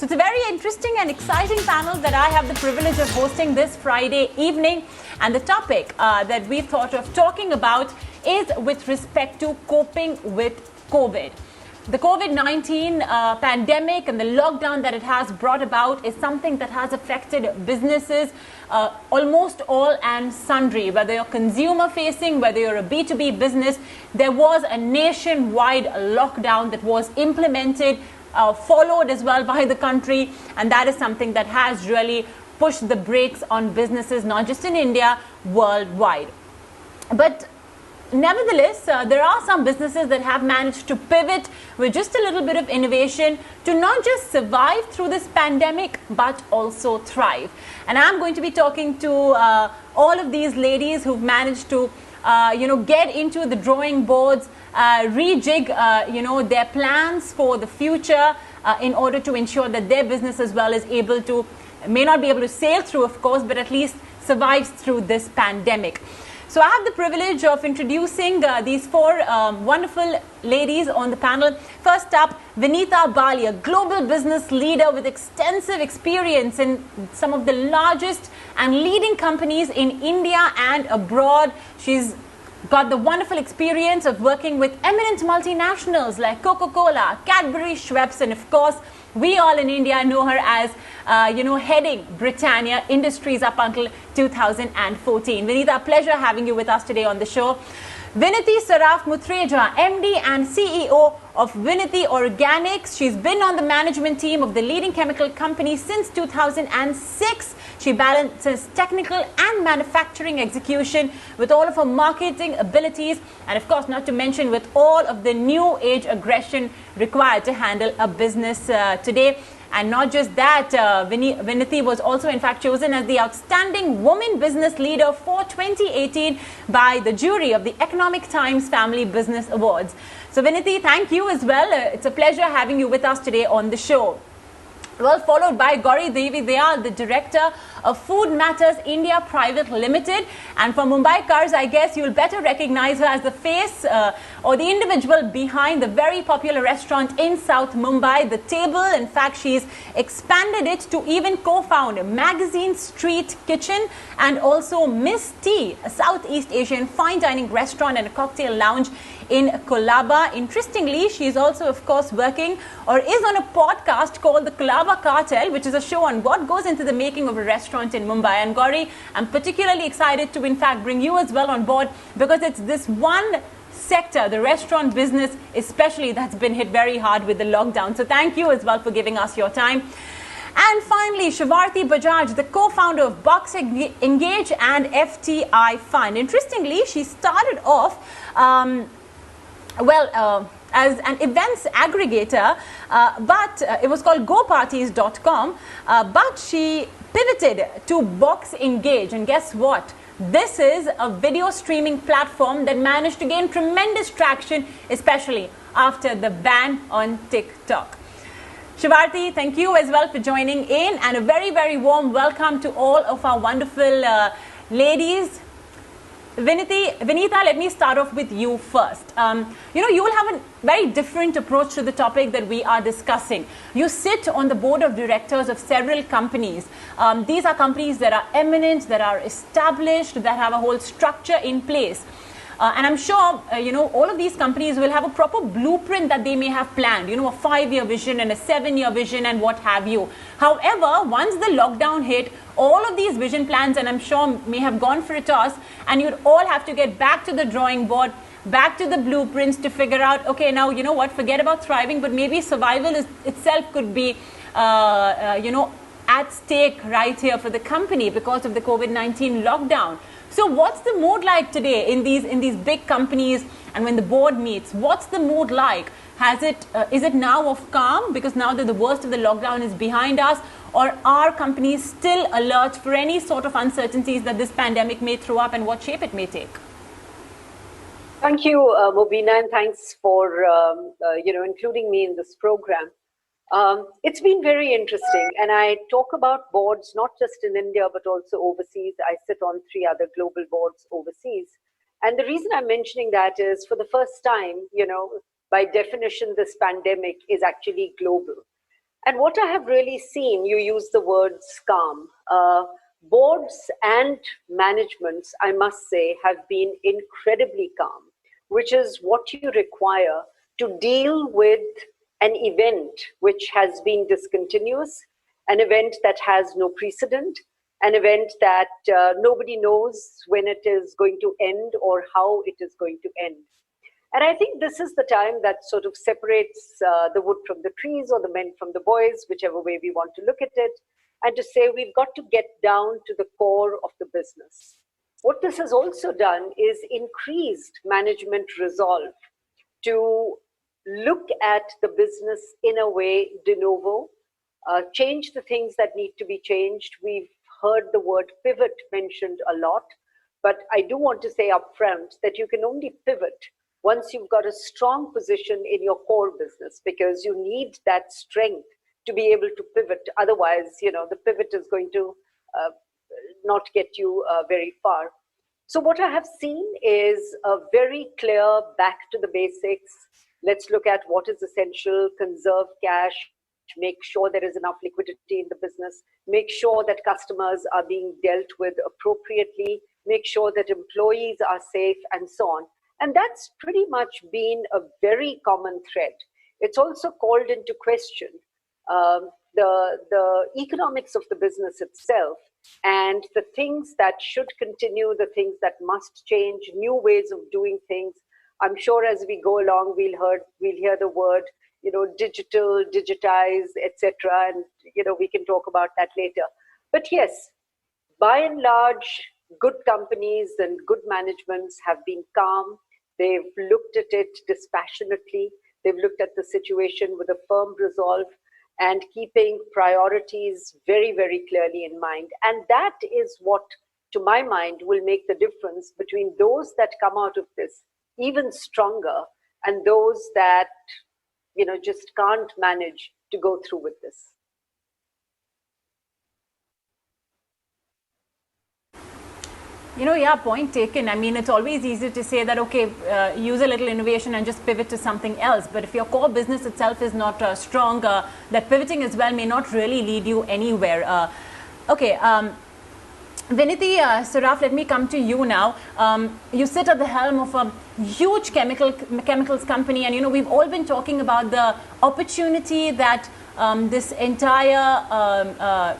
So it's a very interesting and exciting panel that I have the privilege of hosting this Friday evening. And the topic that we've thought of talking about is with respect to coping with COVID. The COVID-19 pandemic and the lockdown that it has brought about is something that has affected businesses almost all and sundry. Whether you're consumer facing, whether you're a B2B business, there was a nationwide lockdown that was implemented, followed as well by the country, and that is something that has really pushed the brakes on businesses, not just in India, worldwide. But nevertheless, there are some businesses that have managed to pivot with just a little bit of innovation to not just survive through this pandemic, but also thrive. And I'm going to be talking to all of these ladies who've managed to, get into the drawing boards, rejig, their plans for the future in order to ensure that their business as well is able to, may not be able to sail through, of course, but at least survives through this pandemic. So I have the privilege of introducing these four wonderful ladies on the panel. First up, Vinita Bali, a global business leader with extensive experience in some of the largest and leading companies in India and abroad. She's got the wonderful experience of working with eminent multinationals like Coca-Cola, Cadbury, Schweppes, and of course, we all in India know her as, heading Britannia Industries up until 2014. Vinita, pleasure having you with us today on the show. Vinity Saraf Mutreja, MD and CEO of Vinity Organics. She's been on the management team of the leading chemical company since 2006. She balances technical and manufacturing execution with all of her marketing abilities, and of course, not to mention with all of the new age aggression required to handle a business today. And not just that, Vinity was also in fact chosen as the Outstanding Woman Business Leader for 2018 by the jury of the Economic Times Family Business Awards. So Vinity, thank you as well. It's a pleasure having you with us today on the show. Well, followed by Gauri Devi, they are the director of Food Matters India Private Limited. And for Mumbaikars, I guess you'll better recognize her as the face or the individual behind the very popular restaurant in South Mumbai, The Table. In fact, she's expanded it to even co-found Magazine Street Kitchen and also Miss Tea, a Southeast Asian fine dining restaurant and a cocktail lounge in Colaba. Interestingly, she's also, of course, working or is on a podcast called The Colaba Cartel, which is a show on what goes into the making of a restaurant in Mumbai. And Gauri, I'm particularly excited to, in fact, bring you as well on board because it's this one sector, the restaurant business especially, that's been hit very hard with the lockdown. So thank you as well for giving us your time. And finally, Shivarthi Bajaj, the co-founder of Box Engage and FTI Fund. Interestingly, she started off as an events aggregator, but it was called goparties.com, but she pivoted to Box Engage, and guess what? This is a video streaming platform that managed to gain tremendous traction, especially after the ban on TikTok. Shivarthi, thank you as well for joining in, and a very, very warm welcome to all of our wonderful ladies. Vinita, let me start off with you first. You will have a very different approach to the topic that we are discussing. You sit on the board of directors of several companies. These are companies that are eminent, that are established, that have a whole structure in place. And I'm sure, all of these companies will have a proper blueprint that they may have planned, a 5-year vision and a 7-year vision and what have you. However, once the lockdown hit, all of these vision plans, and I'm sure may have gone for a toss, and you'd all have to get back to the drawing board, back to the blueprints to figure out, okay, now, you know what, forget about thriving, but maybe survival itself could be, at stake right here for the company because of the COVID-19 lockdown. So what's the mood like today in these big companies, and when the board meets, what's the mood like? Is it now of calm because now that the worst of the lockdown is behind us, or are companies still alert for any sort of uncertainties that this pandemic may throw up and what shape it may take? Thank you, Mobina, and thanks for including me in this program. It's been very interesting, and I talk about boards not just in India but also overseas. I sit on 3 other global boards overseas, and the reason I'm mentioning that is for the first time, by definition, this pandemic is actually global. And what I have really seen, you use the words calm. Boards and managements, I must say, have been incredibly calm, which is what you require to deal with an event which has been discontinuous, an event that has no precedent, an event that nobody knows when it is going to end or how it is going to end. And I think this is the time that sort of separates the wood from the trees or the men from the boys, whichever way we want to look at it, and to say we've got to get down to the core of the business. What this has also done is increased management resolve to look at the business in a way de novo, change the things that need to be changed. We've heard the word pivot mentioned a lot, but I do want to say upfront that you can only pivot once you've got a strong position in your core business, because you need that strength to be able to pivot. Otherwise, the pivot is going to not get you very far. So what I have seen is a very clear back to the basics. Let's look at what is essential, conserve cash, make sure there is enough liquidity in the business, make sure that customers are being dealt with appropriately, make sure that employees are safe, and so on. And that's pretty much been a very common thread. It's also called into question the economics of the business itself, and the things that should continue, the things that must change, new ways of doing things. I'm sure as we go along, we'll hear the word, digital, digitize, etc. And, we can talk about that later. But yes, by and large, good companies and good managements have been calm. They've looked at it dispassionately. They've looked at the situation with a firm resolve and keeping priorities very, very clearly in mind. And that is what, to my mind, will make the difference between those that come out of this even stronger and those that, just can't manage to go through with this. Yeah, point taken. I mean, it's always easy to say that, okay, use a little innovation and just pivot to something else. But if your core business itself is not strong, that pivoting as well may not really lead you anywhere. Okay, Viniti, Saraf, let me come to you now. You sit at the helm of a huge chemicals company, and we've all been talking about the opportunity that this entire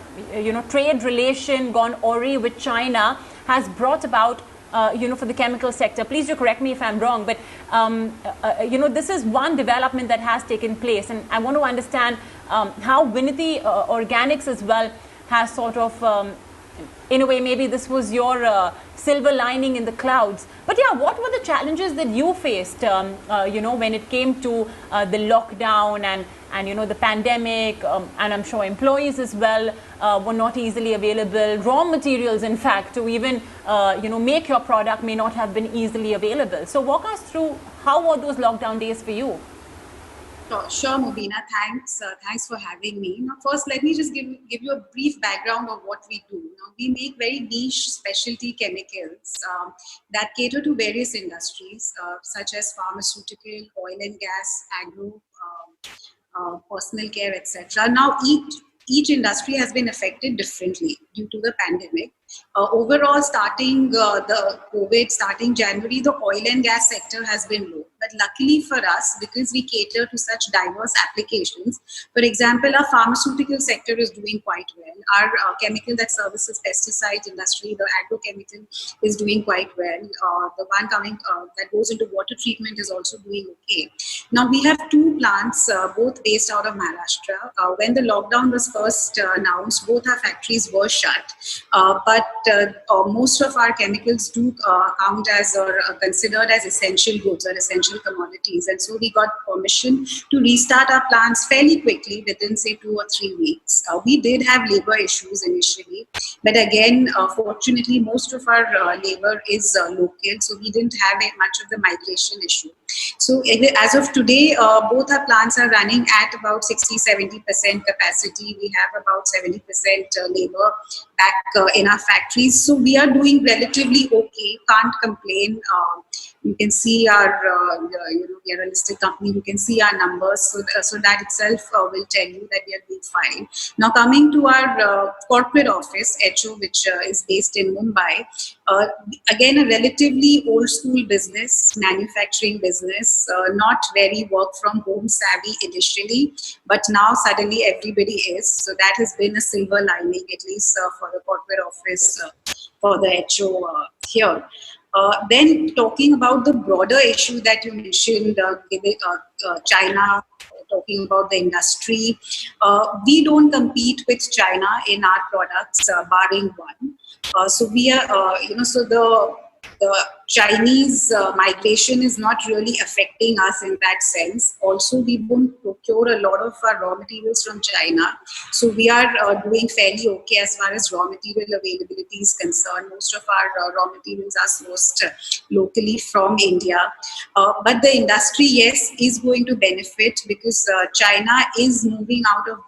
trade relation gone awry with China has brought about, for the chemical sector. Please do correct me if I'm wrong, but this is one development that has taken place, and I want to understand how Viniti Organics as well has sort of, in a way, maybe this was your silver lining in the clouds. But yeah, what were the challenges that you faced, when it came to the lockdown and the pandemic, and I'm sure employees as well were not easily available. Raw materials, in fact, to even make your product may not have been easily available. So walk us through how were those lockdown days for you? Sure, Mubina. Thanks for having me. Now, first, let me just give you a brief background of what we do. Now, we make very niche specialty chemicals that cater to various industries, such as pharmaceutical, oil and gas, agro, personal care, etc. Now, each industry has been affected differently due to the pandemic. Overall, starting the COVID, starting January, the oil and gas sector has been low. But luckily for us, because we cater to such diverse applications, for example, our pharmaceutical sector is doing quite well. Our chemical that services pesticides industry, the agrochemical, is doing quite well. The one coming that goes into water treatment is also doing okay. Now, we have two plants, both based out of Maharashtra. When the lockdown was first announced, both our factories were shut. But most of our chemicals do count as or considered as essential goods or essential commodities. And so we got permission to restart our plants fairly quickly within, say, 2 or 3 weeks. We did have labor issues initially, but again, fortunately, most of our labor is local, so we didn't have much of the migration issue. So as of today, both our plants are running at about 60-70% capacity. We have about 70% labor back in our factories. So we are doing relatively okay, can't complain. You can see our, we are a listed company. You can see our numbers. So that itself will tell you that we are doing fine. Now, coming to our corporate office, HO, which is based in Mumbai, again, a relatively old school business, manufacturing business, not very work from home savvy initially, but now suddenly everybody is. So that has been a silver lining, at least for the corporate office, for the HO here. Then talking about the broader issue that you mentioned, China, talking about the industry, we don't compete with China in our products, barring one. So we are, so the Chinese migration is not really affecting us in that sense. Also, we don't procure a lot of our raw materials from China. So we are doing fairly okay as far as raw material availability is concerned. Most of our raw materials are sourced locally from India. But the industry, yes, is going to benefit because China is moving out of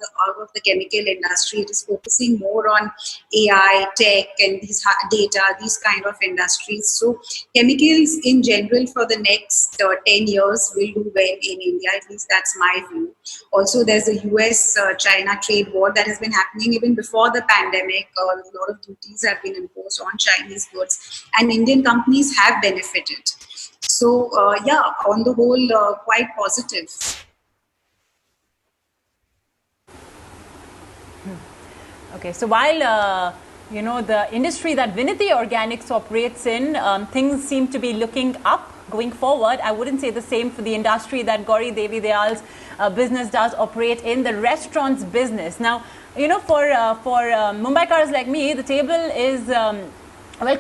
the chemical industry. It is focusing more on AI, tech, and these data, these kind of industries. So chemicals in general for the next 10 years will do well in India. At least that's my view. Also, there's a US-China trade war that has been happening even before the pandemic. A lot of duties have been imposed on Chinese goods, and Indian companies have benefited. So, yeah, on the whole, quite positive. Okay, so while the industry that Vinity Organics operates in, things seem to be looking up going forward. I wouldn't say the same for the industry that Gauri Devi Dayal's business does operate in, the restaurants business. Now, for Mumbaikars like me, the table is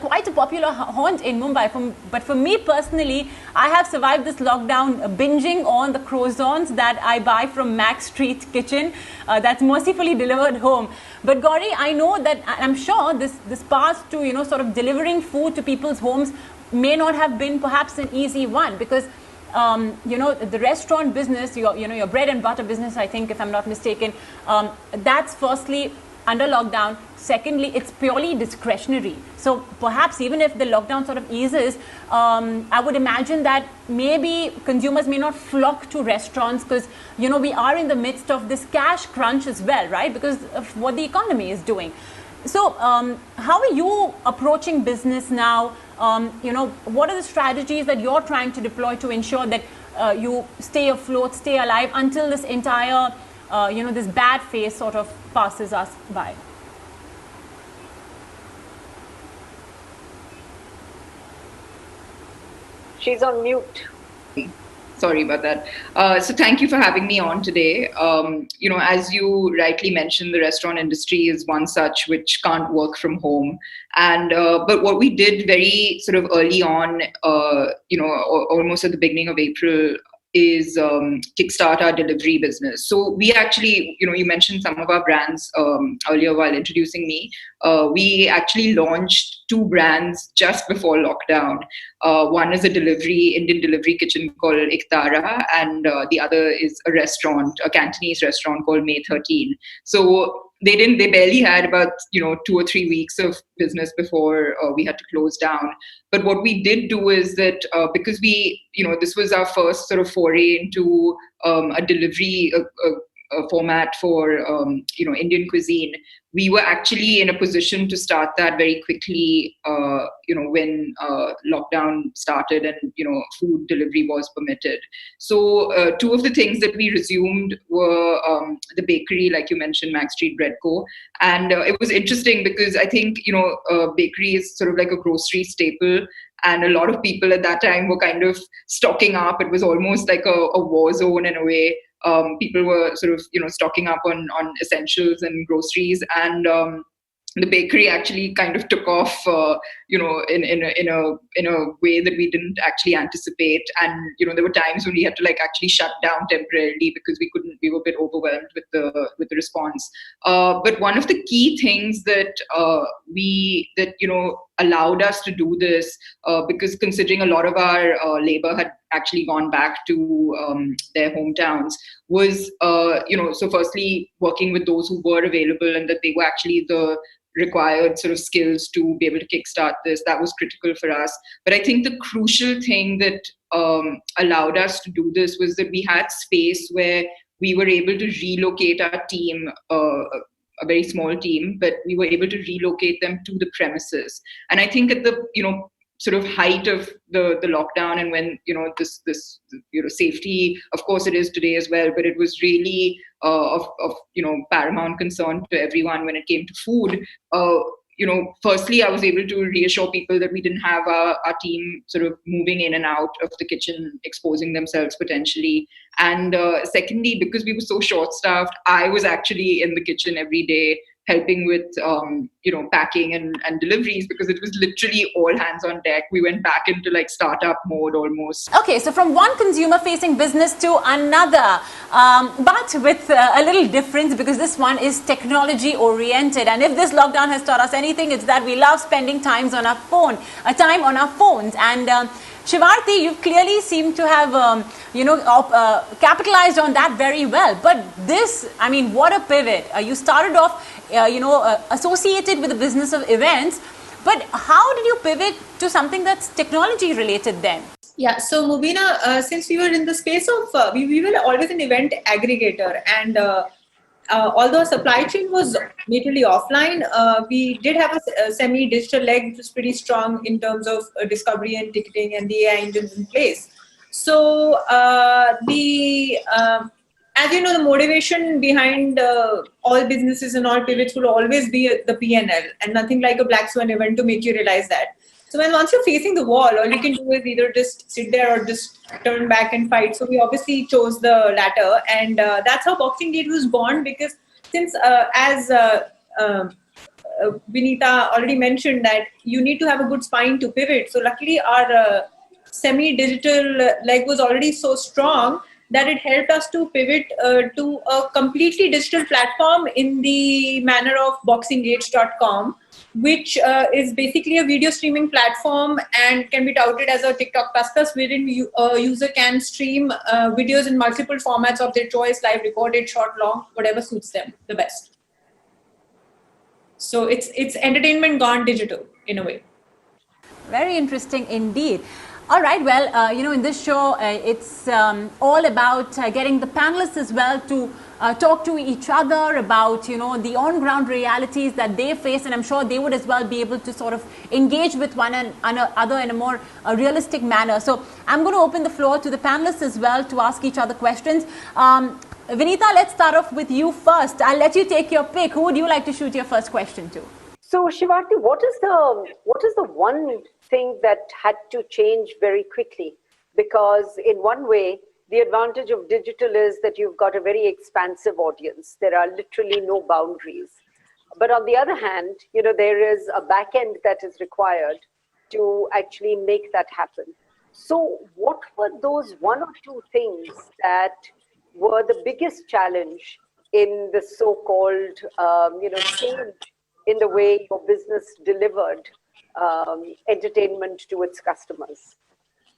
quite a popular haunt in Mumbai. But for me personally, I have survived this lockdown binging on the croissants that I buy from Max Street Kitchen that's mercifully delivered home. But Gauri, I know that, I'm sure this path to, sort of delivering food to people's homes may not have been perhaps an easy one because, the restaurant business, your bread and butter business, I think, if I'm not mistaken, that's firstly under lockdown. Secondly, it's purely discretionary. So perhaps even if the lockdown sort of eases, I would imagine that maybe consumers may not flock to restaurants because, we are in the midst of this cash crunch as well, right? Because of what the economy is doing. So how are you approaching business now? What are the strategies that you're trying to deploy to ensure that you stay afloat, stay alive until this entire, this bad phase sort of passes us by? She's on mute. Sorry about that. So thank you for having me on today. As you rightly mentioned, the restaurant industry is one such which can't work from home. And but what we did very sort of early on, almost at the beginning of April, is kickstart our delivery business. So we actually, you mentioned some of our brands earlier while introducing me. We actually launched 2 brands just before lockdown. One is a Indian delivery kitchen called Iktara, and the other is a Cantonese restaurant called May 13. So they barely had about 2 or 3 weeks of business before we had to close down. But what we did do is that because this was our first sort of foray into a delivery a format for Indian cuisine, we were actually in a position to start that very quickly when lockdown started and food delivery was permitted. So 2 of the things that we resumed were the bakery, like you mentioned, Max Street Bread Co. And it was interesting because I think bakery is sort of like a grocery staple, and a lot of people at that time were kind of stocking up. It was almost like a war zone in a way. People were sort of stocking up on essentials and groceries, and the bakery actually kind of took off in a way that we didn't actually anticipate. And there were times when we had to actually shut down temporarily because we were a bit overwhelmed with the response. But one of the key things that allowed us to do this, because considering a lot of our labor had actually gone back to their hometowns, was so firstly working with those who were available and that they were actually the required sort of skills to be able to kickstart this. That was critical for us. But I think the crucial thing that allowed us to do this was that we had space where we were able to relocate our team, a very small team, but we were able to relocate them to the premises. And I think at the sort of height of the lockdown, and when this safety, of course it is today as well, but it was really of paramount concern to everyone when it came to food. Firstly, I was able to reassure people that we didn't have our team sort of moving in and out of the kitchen, exposing themselves potentially. And secondly, because we were so short-staffed, I was actually in the kitchen every day helping with packing and deliveries, because it was literally all hands on deck. We went back into like startup mode almost. Okay, so from one consumer facing business to another, but with a little difference, because this one is technology oriented. And if this lockdown has taught us anything, it's that we love spending time on our phones. And Shivarthi, you clearly seem to have capitalized on that very well. But this, I mean, what a pivot. You started off associated with the business of events, but how did you pivot to something that's technology related then? Yeah, so Mubina, since we were in the space of, we were always an event aggregator, and although supply chain was majorly offline, we did have a semi-digital leg which was pretty strong in terms of discovery and ticketing and the AI engines in place. So as you know, the motivation behind all businesses and all pivots will always be the P&L, and nothing like a black swan event to make you realize that. So once you're facing the wall, all you can do is either just sit there or just turn back and fight. So we obviously chose the latter, and that's how Boxing Gate was born. Because since as Vinita already mentioned, that you need to have a good spine to pivot. So luckily our semi-digital leg was already so strong that it helped us to pivot to a completely digital platform in the manner of boxinggate.com, which is basically a video streaming platform and can be touted as a TikTok plus, wherein a user can stream videos in multiple formats of their choice, live, recorded, short, long, whatever suits them the best. So it's entertainment gone digital in a way. Very interesting indeed. All right, well, in this show, it's all about getting the panelists as well to talk to each other about, the on-ground realities that they face, and I'm sure they would as well be able to sort of engage with one another in a more realistic manner. So I'm going to open the floor to the panelists as well to ask each other questions. Vinita, let's start off with you first. I'll let you take your pick. Who would you like to shoot your first question to? So Shivarthi, what is the one thing that had to change very quickly? Because in one way, the advantage of digital is that you've got a very expansive audience. There are literally no boundaries. But on the other hand, there is a back end that is required to actually make that happen. So what were those one or two things that were the biggest challenge in the so-called, change in the way your business delivered entertainment to its customers?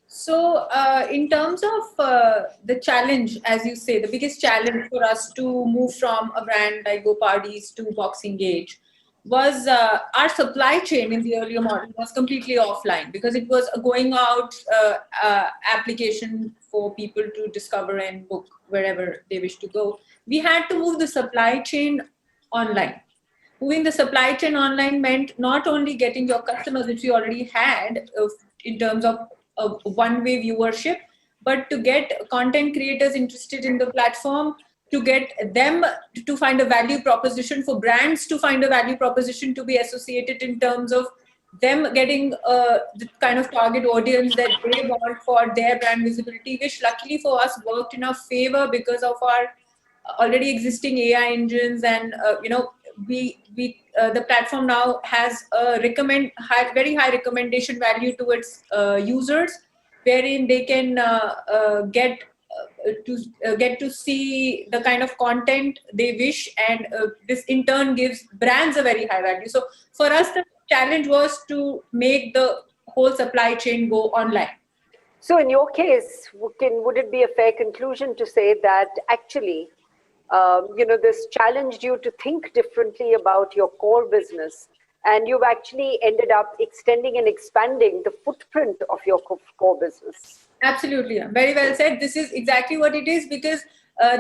So in terms of the challenge, as you say, the biggest challenge for us to move from a brand like Go Parties to Boxing Gate was our supply chain in the earlier model was completely offline, because it was a going out application for people to discover and book wherever they wish to go. We had to move the supply chain online. Moving the supply chain online meant not only getting your customers, which we already had in terms of one-way viewership, but to get content creators interested in the platform, to get them to find a value proposition, for brands to find a value proposition to be associated in terms of them getting the kind of target audience that they want for their brand visibility, which luckily for us worked in our favor because of our already existing AI engines. And the platform now has a very high recommendation value to its users, wherein they can get to see the kind of content they wish, and this in turn gives brands a very high value. So for us, the challenge was to make the whole supply chain go online. So in your case, would it be a fair conclusion to say that actually this challenged you to think differently about your core business. And you've actually ended up extending and expanding the footprint of your core business. Absolutely. Very well said. This is exactly what it is, because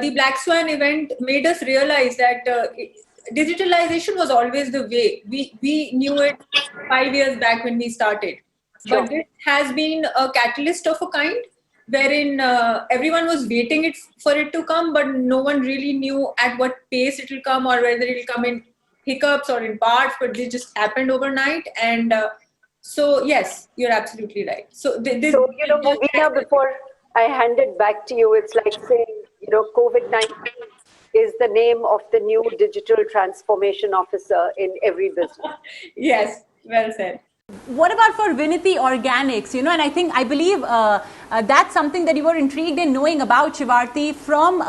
the Black Swan event made us realize that digitalization was always the way. We knew it 5 years back when we started. Sure. But it has been a catalyst of a kind wherein everyone was waiting for it to come, but no one really knew at what pace it will come or whether it will come in hiccups or in parts, but they just happened overnight. And so, yes, you're absolutely right. So, Mobina, before I hand it back to you, it's like saying, COVID-19 is the name of the new digital transformation officer in every business. Yes, well said. What about for Vinity Organics? And I believe that's something that you were intrigued in knowing about, Shivarti, from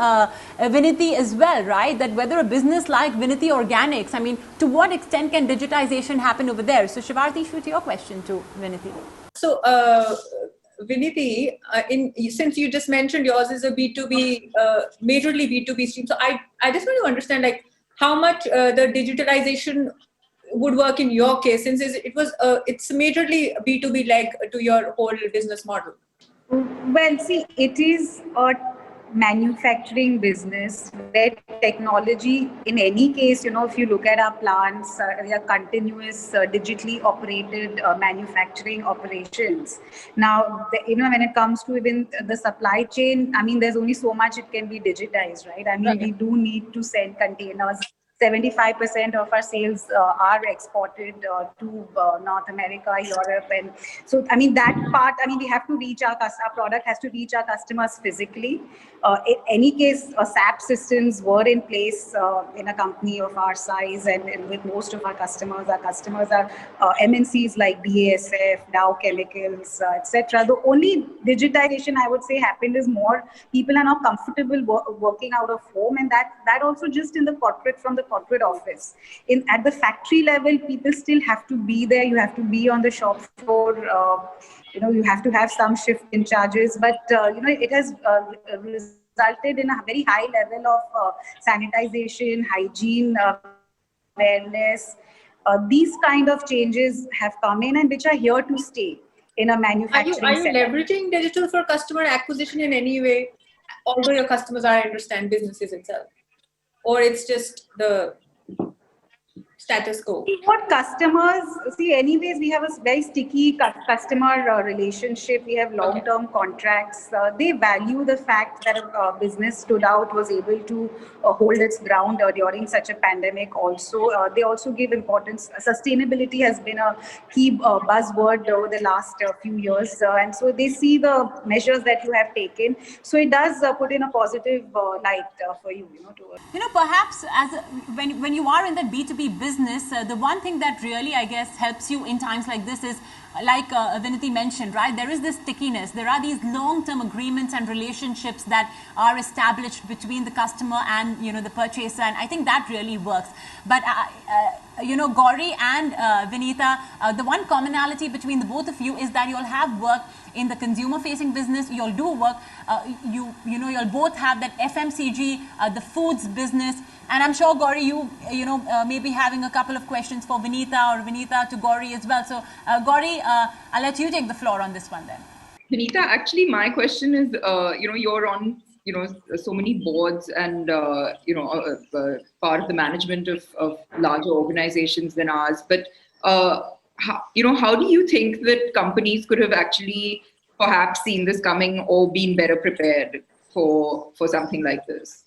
Vinity as well, right? That whether a business like Vinity Organics, to what extent can digitization happen over there? So Shivarti, shoot your question to Vinity. So Vinity, since you just mentioned yours is a B2B, majorly B2B stream. So I just want to understand how much the digitalization would work in your case, since it's majorly B2B leg to your whole business model. Well, see, it is a manufacturing business where technology, in any case, if you look at our plants, they are continuous digitally operated manufacturing operations. Now, when it comes to even the supply chain, there's only so much it can be digitized, right? We do need to send containers. 75% of our sales are exported to North America, Europe, and so that part. We have to reach our product has to reach our customers physically. In any case, SAP systems were in place in a company of our size, and with most of our customers are MNCs like BASF, Dow Chemicals, etc. The only digitization I would say happened is more people are now comfortable working out of home, and that also just in the corporate office. At the factory level, people still have to be there. You have to be on the shop floor. You have to have some shift in charges, but it has resulted in a very high level of sanitization, hygiene, awareness. These kind of changes have come in and which are here to stay in a manufacturing Are you setup. leveraging digital for customer acquisition in any way, although your customers are, I understand, businesses itself? Or it's just the status quo? What customers see, anyways, we have a very sticky customer relationship. We have long-term contracts. They value the fact that a business stood out, was able to hold its ground during such a pandemic. Also, they also give importance. Sustainability has been a key buzzword over the last few years, and so they see the measures that you have taken. So it does put in a positive light for you. Perhaps when you are in that B2B business, the one thing that really, I guess, helps you in times like this is, like Vinity mentioned, right? There is this stickiness. There are these long-term agreements and relationships that are established between the customer and, the purchaser. And I think that really works. But, Gauri and Vinita, the one commonality between the both of you is that you'll have work in the consumer-facing business. You'll do work. You'll both have that FMCG, the foods business. And I'm sure, Gauri, you may be having a couple of questions for Vinita, or Vinita to Gauri as well. So, Gauri, I'll let you take the floor on this one then. Vinita, actually, my question is, you're on, so many boards and, part of the management of larger organizations than ours. But, how do you think that companies could have actually perhaps seen this coming or been better prepared for something like this?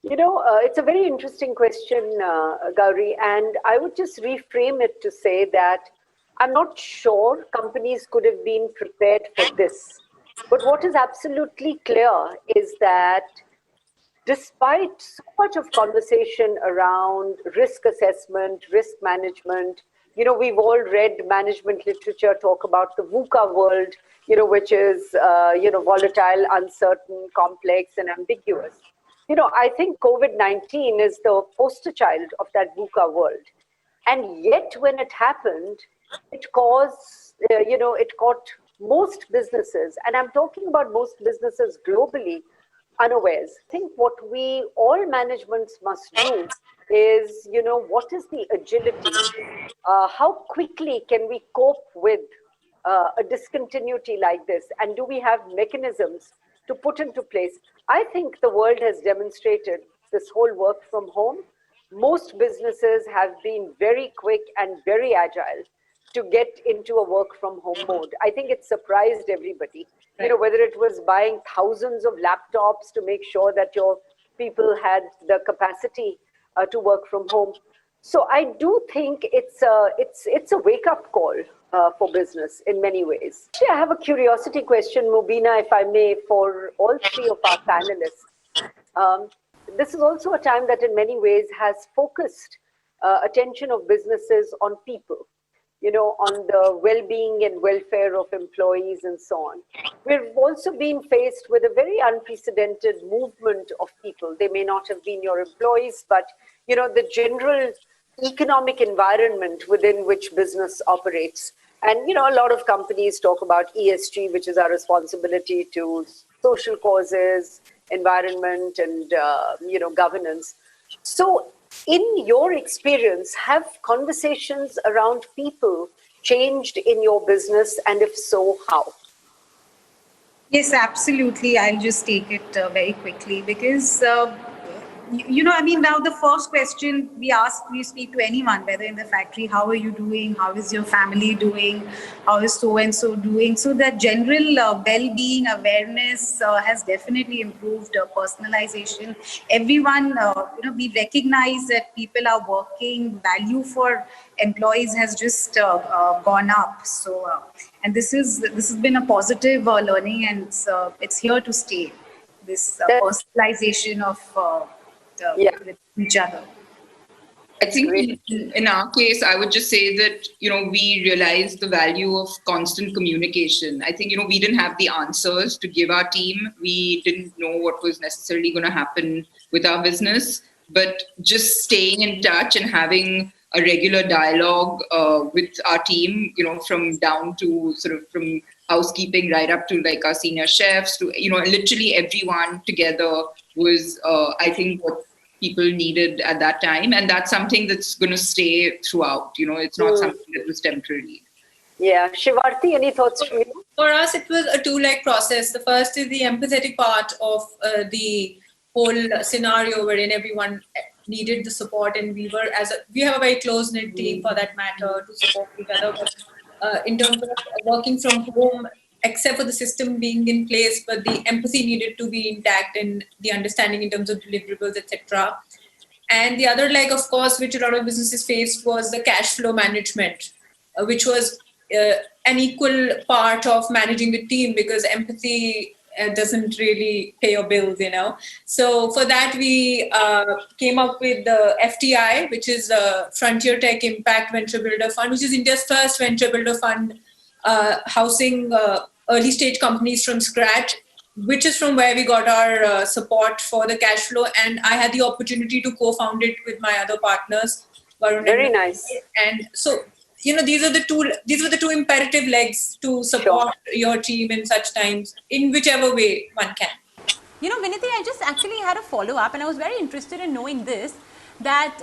It's a very interesting question, Gauri, and I would just reframe it to say that I'm not sure companies could have been prepared for this. But what is absolutely clear is that despite so much of conversation around risk assessment, risk management, we've all read management literature talk about the VUCA world, which is, volatile, uncertain, complex, and ambiguous. I think COVID-19 is the poster child of that VUCA world. And yet when it happened, it caught most businesses, and I'm talking about most businesses globally, unawares. I think what we all managements must do is, what is the agility? How quickly can we cope with a discontinuity like this? And do we have mechanisms to put into place? I think the world has demonstrated this whole work from home. Most businesses have been very quick and very agile to get into a work from home mode. I think it surprised everybody. Whether it was buying thousands of laptops to make sure that your people had the capacity to work from home. So I do think it's a wake-up call for business in many ways. Actually, I have a curiosity question, Mubina, if I may, for all three of our panelists. This is also a time that in many ways has focused attention of businesses on people, on the well-being and welfare of employees and so on. We've also been faced with a very unprecedented movement of people. They may not have been your employees, but, the general economic environment within which business operates. And, a lot of companies talk about ESG, which is our responsibility to social causes, environment, and, governance. So in your experience, have conversations around people changed in your business? And if so, how? Yes, absolutely. I'll just take it very quickly because, now the first question we speak to anyone, whether in the factory, how are you doing? How is your family doing? How is so-and-so doing? So that general well-being awareness has definitely improved personalization. Everyone, we recognize that people are working, value for employees has just gone up. So, and this has been a positive learning, and it's here to stay. This personalization of with each other. I think in our case, I would just say that, we realized the value of constant communication. I think, we didn't have the answers to give our team. We didn't know what was necessarily going to happen with our business, but just staying in touch and having a regular dialogue with our team, from down to from housekeeping right up to like our senior chefs to, literally everyone together was, I think, what people needed at that time. And that's something that's going to stay throughout. It's not something that was temporary. Yeah. Shivarti, any thoughts from you? For us, it was a two-leg process. The first is the empathetic part of the whole scenario wherein everyone needed the support, and we have a very close-knit team for that matter to support each other. But in terms of working from home, except for the system being in place, but the empathy needed to be intact and the understanding in terms of deliverables, etc. And the other leg, of course, which a lot of businesses faced was the cash flow management, which was an equal part of managing the team, because empathy doesn't really pay your bills, So for that, we came up with the FTI, which is the Frontier Tech Impact Venture Builder Fund, which is India's first venture builder fund, housing early stage companies from scratch, which is from where we got our support for the cash flow. And I had the opportunity to co-found it with my other partners. Varun. Very nice. And so, these were the two imperative legs to support your team in such times, in whichever way one can. Viniti, I just actually had a follow-up, and I was very interested in knowing this, that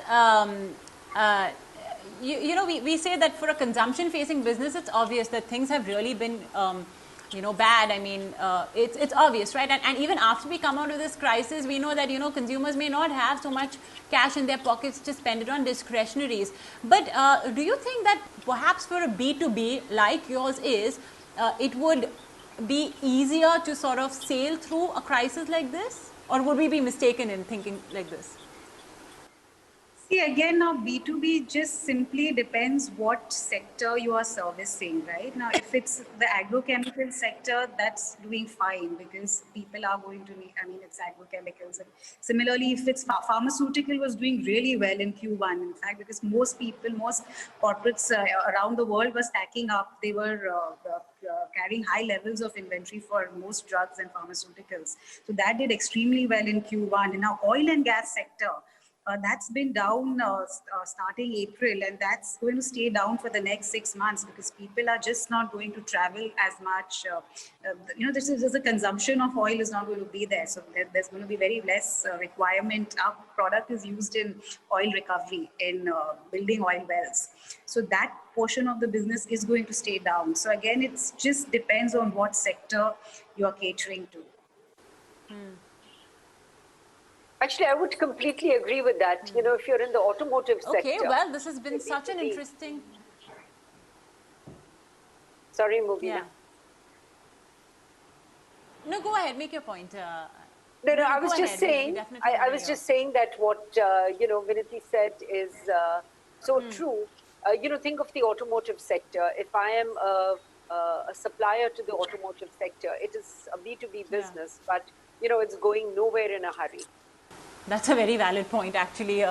we say that for a consumption-facing business, it's obvious that things have really been, bad. I mean, it's obvious, right? And even after we come out of this crisis, we know that, consumers may not have so much cash in their pockets to spend it on discretionaries. But do you think that perhaps for a B2B like yours is, it would be easier to sort of sail through a crisis like this? Or would we be mistaken in thinking like this? See, again, now B2B just simply depends what sector you are servicing, right? Now, if it's the agrochemical sector, that's doing fine because people are going to need, it's agrochemicals. And similarly, if it's pharmaceutical was doing really well in Q1, in fact, because most corporates around the world were stacking up. They were carrying high levels of inventory for most drugs and pharmaceuticals. So that did extremely well in Q1. And now oil and gas sector, that's been down starting April, and that's going to stay down for the next 6 months because people are just not going to travel as much. There's a consumption of oil is not going to be there, so there's going to be very less requirement. Our product is used in oil recovery, in building oil wells. So that portion of the business is going to stay down. So again, it just depends on what sector you are catering to. Actually, I would completely agree with that. If you're in the automotive sector. Okay, well, this has been such an interesting. Sorry, Mubina. Yeah. No, go ahead. Make your point. No, I was just saying. I was just saying that what Vinity said is so true. Think of the automotive sector. If I am a supplier to the automotive sector, it is a B2B business, but it's going nowhere in a hurry. That's a very valid point, actually.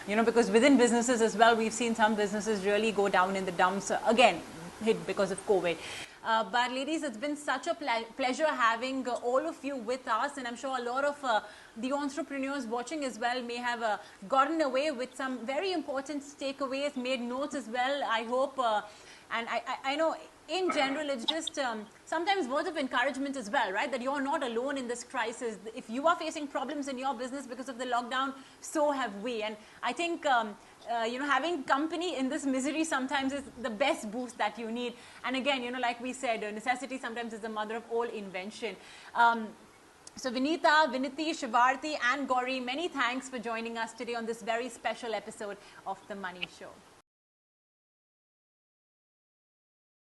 Because within businesses as well, we've seen some businesses really go down in the dumps again, hit because of COVID. But ladies, it's been such a pleasure having all of you with us, and I'm sure a lot of the entrepreneurs watching as well may have gotten away with some very important takeaways, made notes as well, I hope. And I know in general, it's just sometimes words of encouragement as well, right? That you're not alone in this crisis. If you are facing problems in your business because of the lockdown, so have we. And I think, having company in this misery sometimes is the best boost that you need. And again, like we said, necessity sometimes is the mother of all invention. So Vinita, Vinity, Shivarthi and Gauri, many thanks for joining us today on this very special episode of The Money Show.